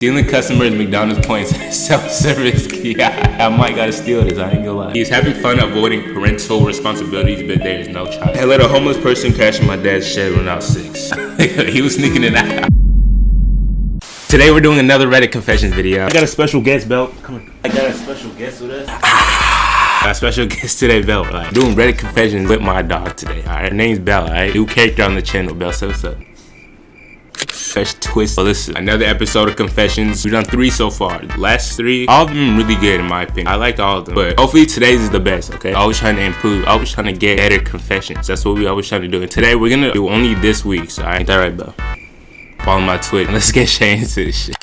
Stealing customers' McDonald's points self-service. Yeah, I might gotta steal this, I ain't gonna lie. He's having fun avoiding parental responsibilities, but there is no child. I let a homeless person crash in my dad's shed when I was 6. He was sneaking it out. Today we're doing another Reddit confessions video. I got a special guest, Belt. Come on. I got a special guest with us. Got a special guest today, Belle. Right? Doing Reddit confessions with my dog today. Alright, her name's Belle. Alright, new character on the channel, Belle. So what's up? Fresh twist. So this is another episode of confessions. We've done 3 so far. The last 3, all of them really good in my opinion. I liked all of them, but hopefully today's is the best. Okay, always trying to improve, always trying to get better confessions. That's what we always trying to do. And today we're gonna do only this week. So ain't that right, Belle? Follow my Twitch. Let's get straight into this shit.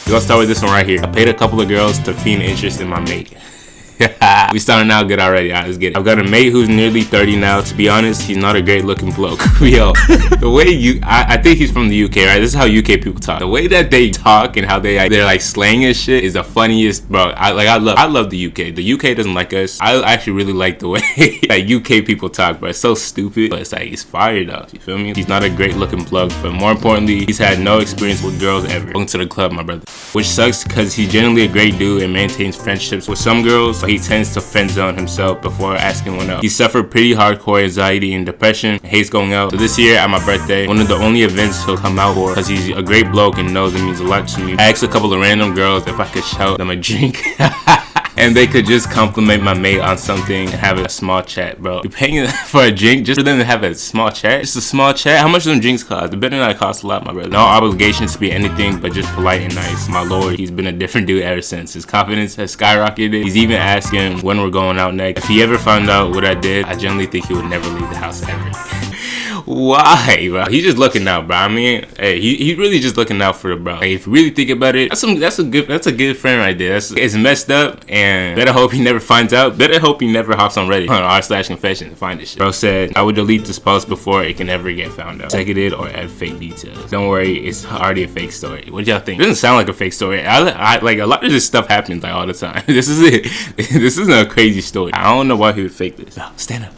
We're gonna start with this one right here. I paid a couple of girls to feign interest in my mate. We starting out good already. Alright, let's get it. I've got a mate who's nearly 30 now. To be honest, he's not a great looking bloke. Yo, the way I think he's from the UK, right? This is how UK people talk. The way that they talk and how they're like slang and shit is the funniest, bro. I love the UK. The UK doesn't like us. I actually really like the way like UK people talk, bro. It's so stupid, but it's like it's fire though. You feel me? He's not a great looking bloke, but more importantly, he's had no experience with girls ever. Going to the club, my brother, which sucks because he's generally a great dude and maintains friendships with some girls. He tends to friend zone himself before asking one out. He suffered pretty hardcore anxiety and depression and hates going out. So this year at my birthday, one of the only events he'll come out for, because he's a great bloke and knows it means a lot to me, I asked a couple of random girls if I could shout them a drink. And they could just compliment my mate on something and have a small chat, bro. You're paying for a drink just for them to have a small chat? Just a small chat? How much do them drinks cost? It better not cost a lot, my brother. No obligations to be anything but just polite and nice. My lord, he's been a different dude ever since. His confidence has skyrocketed. He's even asking when we're going out next. If he ever found out what I did, I generally think he would never leave the house ever. Why, bro? He's just looking out, bro. I mean, hey, he's really just looking out for the bro. Like, if you really think about it, that's a good friend right there. It's messed up, and better hope he never finds out. Better hope he never hops on Reddit on r/confession to find this shit. Bro said I would delete this post before it can ever get found out. Seconded or add fake details. Don't worry, it's already a fake story. What y'all think? It doesn't sound like a fake story. I like a lot of this stuff happens like all the time. This is it. This isn't a crazy story. I don't know why he would fake this. No, stand up.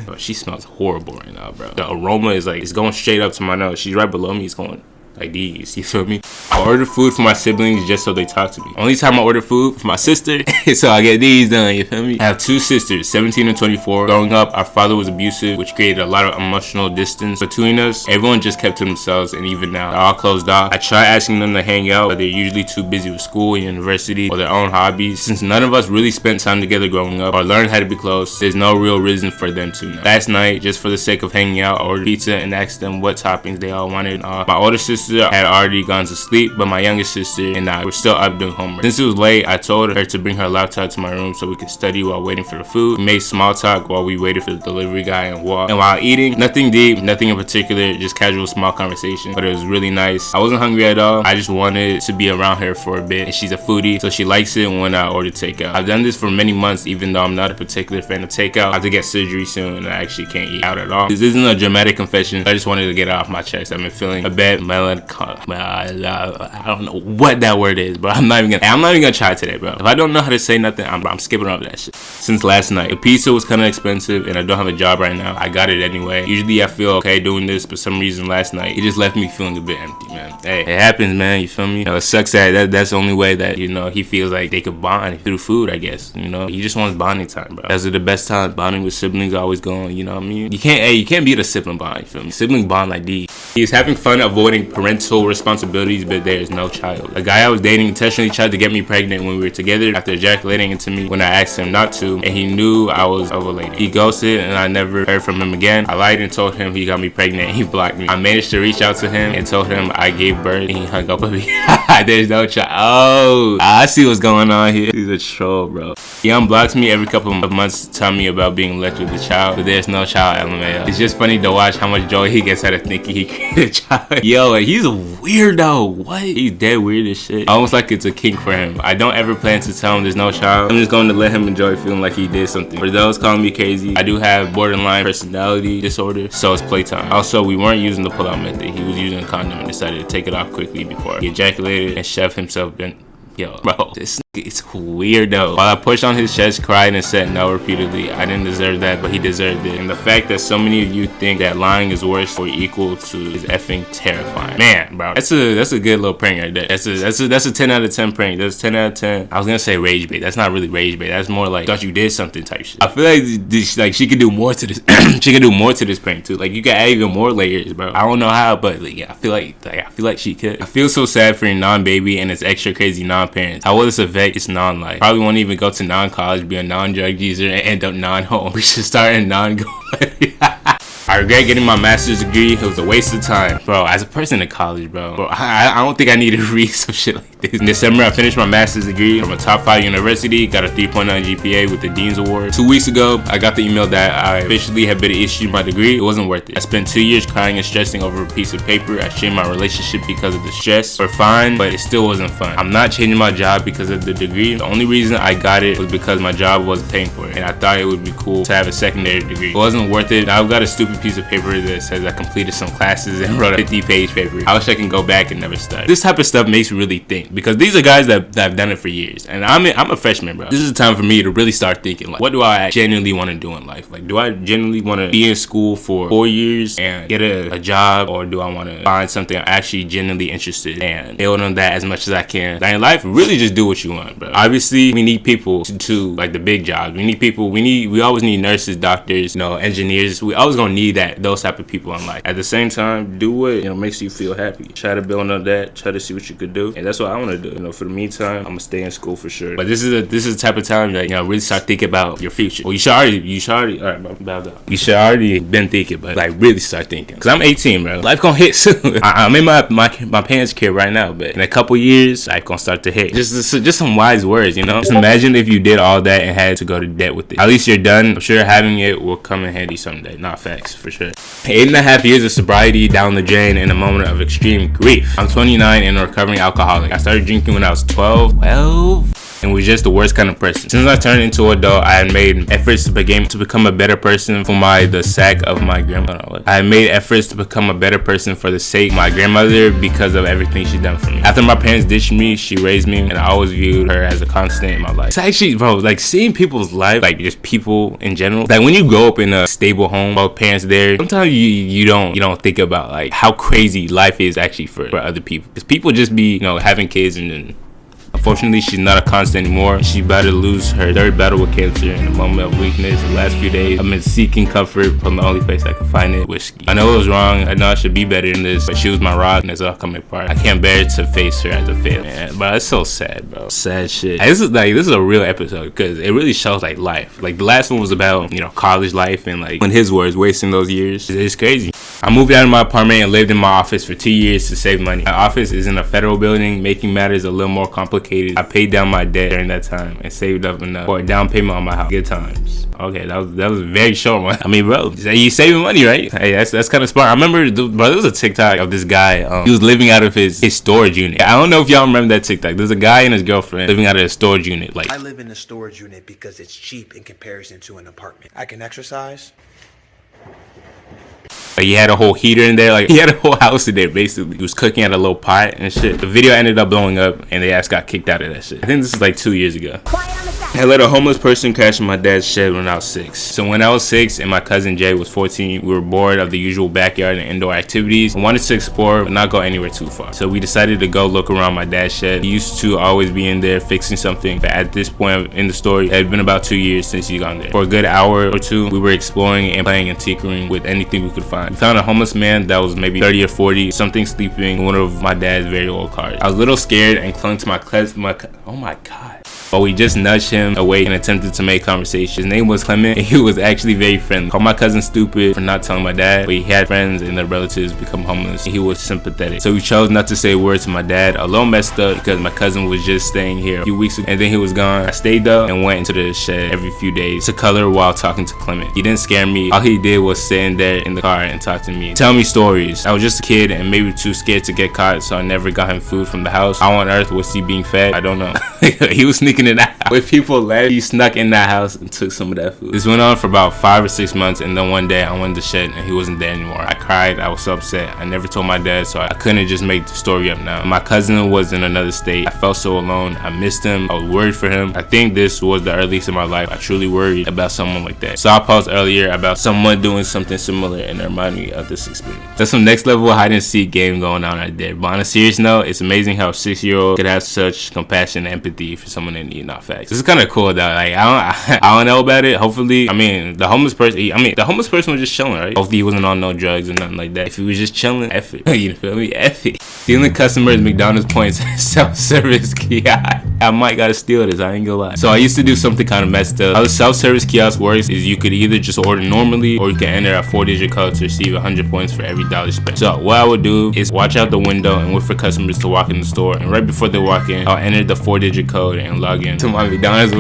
Bro, she smells horrible right now, bro. The aroma is like, it's going straight up to my nose. She's right below me. It's going like these, you feel me? I order food for my siblings just so they talk to me. Only time I order food for my sister is so I get these done, you feel me? I have 2 sisters, 17 and 24. Growing up, our father was abusive, which created a lot of emotional distance between us. Everyone just kept to themselves, and even now, they're all closed off. I try asking them to hang out, but they're usually too busy with school and university or their own hobbies. Since none of us really spent time together growing up or learned how to be close, there's no real reason for them to now. Last night, just for the sake of hanging out, I ordered pizza and asked them what toppings they all wanted. My older sister had already gone to sleep, but my youngest sister and I were still up doing homework. Since it was late, I told her to bring her laptop to my room so we could study while waiting for the food. We made small talk while we waited for the delivery guy and walked. And while eating, nothing deep, nothing in particular, just casual small conversation, but it was really nice. I wasn't hungry at all. I just wanted to be around her for a bit, and she's a foodie, so she likes it when I order takeout. I've done this for many months, even though I'm not a particular fan of takeout. I have to get surgery soon, and I actually can't eat out at all. This isn't a dramatic confession. I just wanted to get it off my chest. I've been feeling a bit melancholy. I don't know what that word is, but I'm not even gonna try today, bro. If I don't know how to say nothing, I'm skipping over that shit. Since last night, the pizza was kind of expensive, and I don't have a job right now. I got it anyway. Usually I feel okay doing this, but for some reason last night it just left me feeling a bit empty, man. Hey, it happens, man. You feel me? You know, it sucks that that's the only way that, you know, he feels like they could bond through food, I guess. You know, he just wants bonding time, bro. Those are the best times. Bonding with siblings always going. You know what I mean? You can't beat a sibling bond. You feel me? Sibling bond like these. He's having fun avoiding parental responsibilities, but there is no child. A guy I was dating intentionally tried to get me pregnant when we were together after ejaculating into me when I asked him not to, and he knew I was ovulating. He ghosted, and I never heard from him again. I lied and told him he got me pregnant, and he blocked me. I managed to reach out to him and told him I gave birth, and he hung up with me. There's no child. Oh, I see what's going on here. He's a troll, bro. He unblocks me every couple of months to tell me about being left with a child, but there's no child, LMAO. It's just funny to watch how much joy he gets out of thinking he created a child. Yo, he's a weirdo. What? He's dead weird as shit. Almost like it's a kink for him. I don't ever plan to tell him there's no child. I'm just going to let him enjoy feeling like he did something. For those calling me crazy, I do have borderline personality disorder, so it's playtime. Also, we weren't using the pull-out method. He was using a condom and decided to take it off quickly before he ejaculated and shoved himself in. Yo, bro, this It's weird though. While I pushed on his chest, cried, and said no repeatedly, I didn't deserve that, but he deserved it. And the fact that so many of you think that lying is worse or equal to is effing terrifying. Man, bro, that's a good little prank right there. That's a 10 out of 10 prank. That's 10 out of 10. I was gonna say rage bait. That's not really rage bait. That's more like thought you did something type shit. I feel like she could do more to this. She could do more to this prank too. Like you could add even more layers, bro. I don't know how, but like, yeah, I feel like she could. I feel so sad for your non-baby and its extra crazy non-parents. How will this affect its non-life? Probably won't even go to non-college, be a non-drug user, and end up non-home. We should start a non-go. I regret getting my master's degree. It was a waste of time. Bro, as a person in college, bro, I don't think I need to read some shit like this. In December, I finished my master's degree from a top 5 university, got a 3.9 GPA with the Dean's Award. 2 weeks ago, I got the email that I officially had been issued my degree. It wasn't worth it. I spent 2 years crying and stressing over a piece of paper. I shamed my relationship because of the stress. We're fine, but it still wasn't fun. I'm not changing my job because of the degree. The only reason I got it was because my job wasn't paying for it, and I thought it would be cool to have a secondary degree. It wasn't worth it. Now I've got a stupid piece of paper that says I completed some classes and wrote a 50-page paper. I wish I can go back and never start. This type of stuff makes me really think, because these are guys that have done it for years, and I'm a freshman, bro. This is the time for me to really start thinking, like, what do I genuinely want to do in life? Like, do I genuinely want to be in school for 4 years and get a job, or do I want to find something I'm actually genuinely interested in and build on that as much as I can? Like, in life, really just do what you want, bro. Obviously, we need people to like the big jobs. We need people. We always need nurses, doctors, engineers. We always gonna need those type of people in life. At the same time, do what makes you feel happy. Try to build on that. Try to see what you could do, and that's what I want to do. For the meantime, I'm gonna stay in school for sure. But this is the type of time that really start thinking about your future. Well, you should already. All right, you should already been thinking, but like really start thinking. Cause I'm 18, bro. Life gonna hit soon. I'm in my parents' care right now, but in a couple years, life gonna start to hit. Just some wise words, Just imagine if you did all that and had to go to debt with it. At least you're done. I'm sure having it will come in handy someday. Not facts, for sure. 8.5 years of sobriety down the drain in a moment of extreme grief. I'm 29 and a recovering alcoholic. I started drinking when I was 12. And was just the worst kind of person. Since I turned into an adult, I had made efforts to become a better person for the sake of my grandmother. I had made efforts to become a better person for the sake of my grandmother because of everything she's done for me. After my parents ditched me, she raised me, and I always viewed her as a constant in my life. It's actually, bro, like seeing people's life, like just people in general. Like when you grow up in a stable home, both parents there, sometimes you don't think about like how crazy life is actually for other people. Because people just be having kids and then. Unfortunately, she's not a constant anymore. She's about to lose her third battle with cancer in a moment of weakness. The last few days, I've been seeking comfort from the only place I can find it, whiskey. I know it was wrong. I know I should be better than this, but she was my rock, and it's all coming apart. I can't bear to face her as a failure, man. But it's so sad, bro. Sad shit. This is a real episode because it really shows like life. Like the last one was about college life and like in his words, wasting those years. It's crazy. I moved out of my apartment and lived in my office for 2 years to save money. My office is in a federal building, making matters a little more complicated. I paid down my debt during that time and saved up enough for a down payment on my house. Good times. Okay, that was a very short one. I mean, bro, you saving money, right? Hey, that's kind of smart. I remember, bro, there was a TikTok of this guy. He was living out of his storage unit. I don't know if y'all remember that TikTok. There's a guy and his girlfriend living out of a storage unit. Like, I live in a storage unit because it's cheap in comparison to an apartment. I can exercise. Like he had a whole heater in there. Like he had a whole house in there basically. He was cooking at a little pot and shit. The video ended up blowing up and the ass got kicked out of that shit. I think this is like 2 years ago. I let a homeless person crash in my dad's shed when I was 6. So when I was 6 and my cousin Jay was 14, we were bored of the usual backyard and indoor activities and wanted to explore but not go anywhere too far. So we decided to go look around my dad's shed. He used to always be in there fixing something, but at this point in the story, it had been about 2 years since he's gone there. For a good hour or two, we were exploring and playing and tinkering with anything we could find. We found a homeless man that was maybe 30 or 40, something sleeping in one of my dad's very old cars. I was a little scared and clung to oh my god. But we just nudged him away and attempted to make conversation. His name was Clement and he was actually very friendly. Called my cousin stupid for not telling my dad, but he had friends and their relatives become homeless and he was sympathetic. So we chose not to say a word to my dad. A little messed up because my cousin was just staying here a few weeks ago and then he was gone. I stayed though and went into the shed every few days to color while talking to Clement. He didn't scare me. All he did was sit in there in the car and talk to me, tell me stories. I was just a kid and maybe too scared to get caught, so I never got him food from the house. How on earth was he being fed? I don't know. He was sneaking taking it out. When people left, he snuck in that house and took some of that food. This went on for about 5 or 6 months, and then one day I went to shed and he wasn't there anymore. I cried. I was so upset. I never told my dad, so I couldn't just make the story up now. My cousin was in another state. I felt so alone. I missed him. I was worried for him. I think this was the earliest in my life I truly worried about someone like that. So I paused earlier about someone doing something similar, and it reminded me of this experience. There's some next level hide and seek game going on right there. But on a serious note, it's amazing how a 6-year-old could have such compassion and empathy for someone in need. Not facts. This is kind of cool though. Like I don't know about it. Hopefully, I mean the homeless person was just chilling, right? Hopefully he wasn't on no drugs or nothing like that. If he was just chilling, F it. You feel me? F it. Stealing customers McDonald's points self-service kiosk. I might gotta steal this, I ain't gonna lie. So I used to do something kind of messed up. How the self-service kiosk works is you could either just order normally, or you can enter a 4-digit code to receive 100 points for every dollar spent. So what I would do is watch out the window and wait for customers to walk in the store, and right before they walk in, I'll enter the 4-digit code and log in to my McDonald's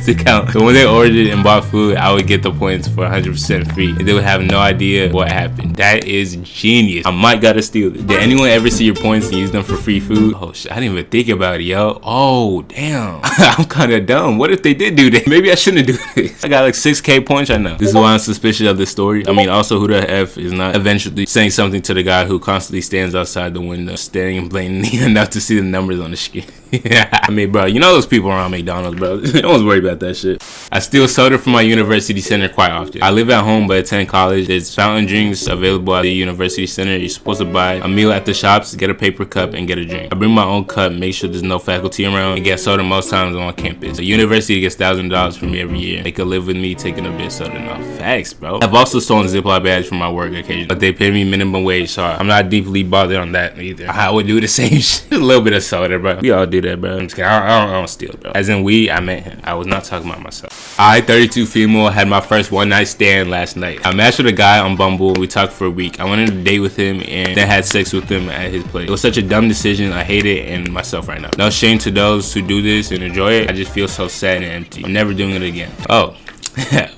account. So when they ordered and bought food, I would get the points for 100% free, and they would have no idea what happened. That is genius. I might gotta steal it. Did anyone ever see your points and use them for free food? Oh shit, I didn't even think about it, yo. Oh damn. I'm kind of dumb. What if they did do that? Maybe I shouldn't do this. I got like 6K points right now. This is why I'm suspicious of this story. I mean, also, who the F is not eventually saying something to the guy who constantly stands outside the window, staring and blatantly enough to see the numbers on the screen? Yeah. I mean, bro, you know those people around McDonald's, bro. No one's worried about that shit. I steal soda from my university center quite often. I live at home but attend college. There's fountain drinks available at the university center. You're supposed to buy a meal at the shops, get a paper cup, and get a drink. I bring my own cup, make sure there's no faculty around, and get soda most times on campus. The university gets $1,000 from me every year. They could live with me taking a bit of soda. No facts, bro. I've also stolen Ziploc bags from my work occasionally, but they pay me minimum wage, so I'm not deeply bothered on that either. I would do the same shit. A little bit of soda, bro. We all do that, bro. I'm just kidding. I don't steal, bro. As in I meant him. I was not talking about myself. I, 32 female, had my first one-night stand last night. I matched with a guy on Bumble. We talked for a week. I went on a date with him and then had sex with him at his place. It was such a dumb decision. I hate it and myself right now. No shame to those who do this and enjoy it. I just feel so sad and empty. I'm never doing it again. Oh.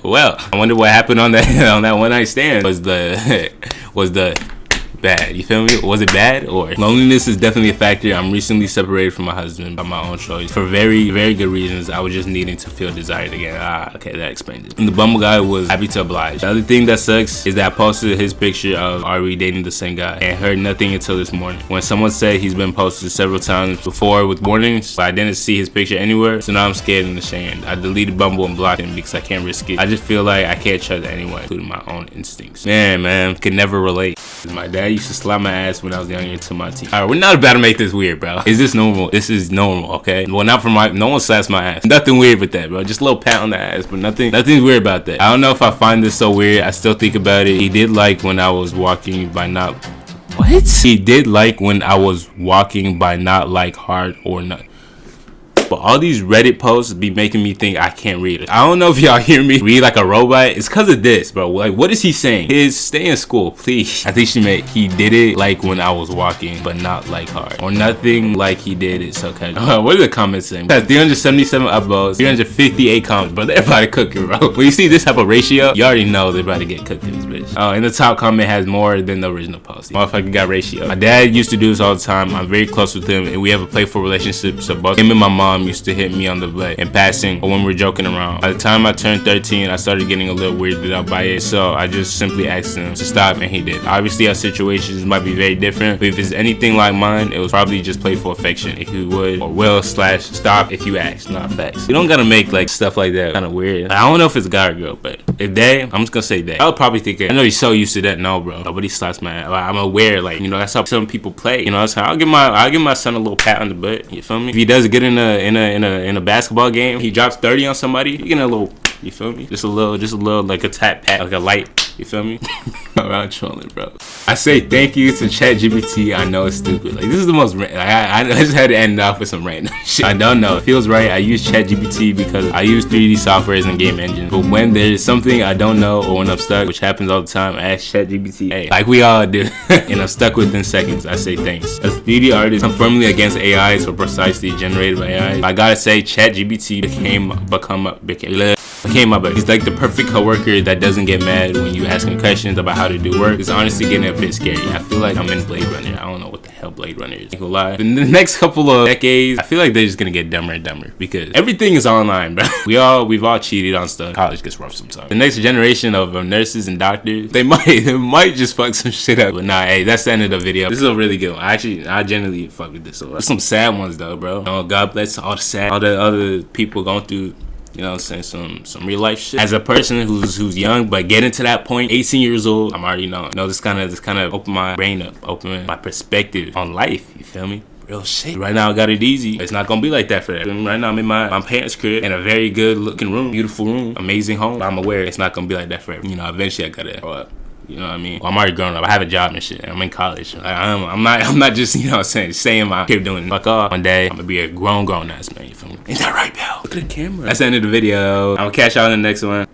Well, I wonder what happened on that one-night stand. Was the bad? You feel me? Was it bad? Or loneliness is definitely a factor. I'm recently separated from my husband by my own choice for very, very good reasons. I was just needing to feel desired again. Okay, that explains it. And the Bumble guy was happy to oblige. The other thing that sucks is that I posted his picture of are we dating the same guy and heard nothing until this morning. When someone said he's been posted several times before with warnings, but I didn't see his picture anywhere, so now I'm scared and ashamed. I deleted Bumble and blocked him because I can't risk it. I just feel like I can't trust anyone, including my own instincts. Man, could never relate. My dad used to slap my ass when I was younger into my teeth. Alright, we're not about to make this weird, bro. Is this normal? This is normal, okay? Well, not for no one slaps my ass. Nothing weird with that, bro. Just a little pat on the ass, but nothing's weird about that. I don't know if I find this so weird. I still think about it. He did like when I was walking by not... What? He did like when I was walking by not like hard or not. But all these Reddit posts be making me think I can't read it. I don't know if y'all hear me read like a robot. It's because of this, bro. Like, what is he saying? Stay in school, please. I think she meant he did it like when I was walking, but not like hard. Or nothing like he did it so casual. What are the comments saying? 377 upvotes, 358 comments, bro. They're about to cook it, bro. When you see this type of ratio, you already know they're about to get cooked in this bitch. Oh, and the top comment has more than the original post. Motherfucker got ratio. My dad used to do this all the time. I'm very close with him, and we have a playful relationship. So both him and my mom used to hit me on the butt in passing or when we were joking around. By the time I turned 13, I started getting a little weirded out by it, so I just simply asked him to stop, and he did. Obviously, our situations might be very different, but if it's anything like mine, it was probably just playful affection. If you would or will / stop if you ask, not facts. You don't gotta make like stuff like that kind of weird. I don't know if it's a guy or girl, but if they, I'm just gonna say that. I would probably think it. I know he's so used to that. No, bro. Nobody slaps my ass. I'm aware, like, you know, that's how some people play. You know, so I'll give my son a little pat on the butt. You feel me? If he does get in a basketball game, he drops 30 on somebody, you get a little, you feel me? Just a little like a tap pat, like a light. You feel me? I'm trolling, bro. I say thank you to ChatGPT. I know it's stupid. Like, this is the most. I just had to end off with some random shit. I don't know. It feels right. I use ChatGPT because I use 3D softwares and game engines. But when there's something I don't know or when I'm stuck, which happens all the time, I ask ChatGPT, hey, like we all do, and I'm stuck within seconds. I say thanks. As a 3D artist, I'm firmly against AIs or precisely generated by AI. I gotta say, ChatGPT became. became my buddy. He's like the perfect coworker that doesn't get mad when you ask him questions about how to do work. It's honestly getting a bit scary. I feel like I'm in Blade Runner. I don't know what the hell Blade Runner is. I ain't gonna lie. In the next couple of decades, I feel like they're just gonna get dumber and dumber because everything is online, bro. We've all cheated on stuff. College gets rough sometimes. The next generation of nurses and doctors, they might just fuck some shit up. But nah, hey, that's the end of the video. This is a really good one. I genuinely fuck with this a lot. There's some sad ones though, bro. You know, God bless all the other people going through, you know what I'm saying, some real life shit. As a person who's young but getting to that point, 18 years old, I'm already knowing. You know, this kind of open my brain up, open my perspective on life. You feel me? Real shit. Right now I got it easy. It's not gonna be like that forever. Right now I'm in my parents' crib in a very good looking room, beautiful room, amazing home. I'm aware it's not gonna be like that forever. You know, eventually I gotta grow up. You know what I mean? Well, I'm already grown up. I have a job and shit. I'm in college. I'm not just, you know what I'm saying my kid doing fuck off. One day, I'm gonna be a grown ass man. You feel me? Ain't that right, pal? Look at the camera. That's the end of the video. I'm gonna catch y'all in the next one.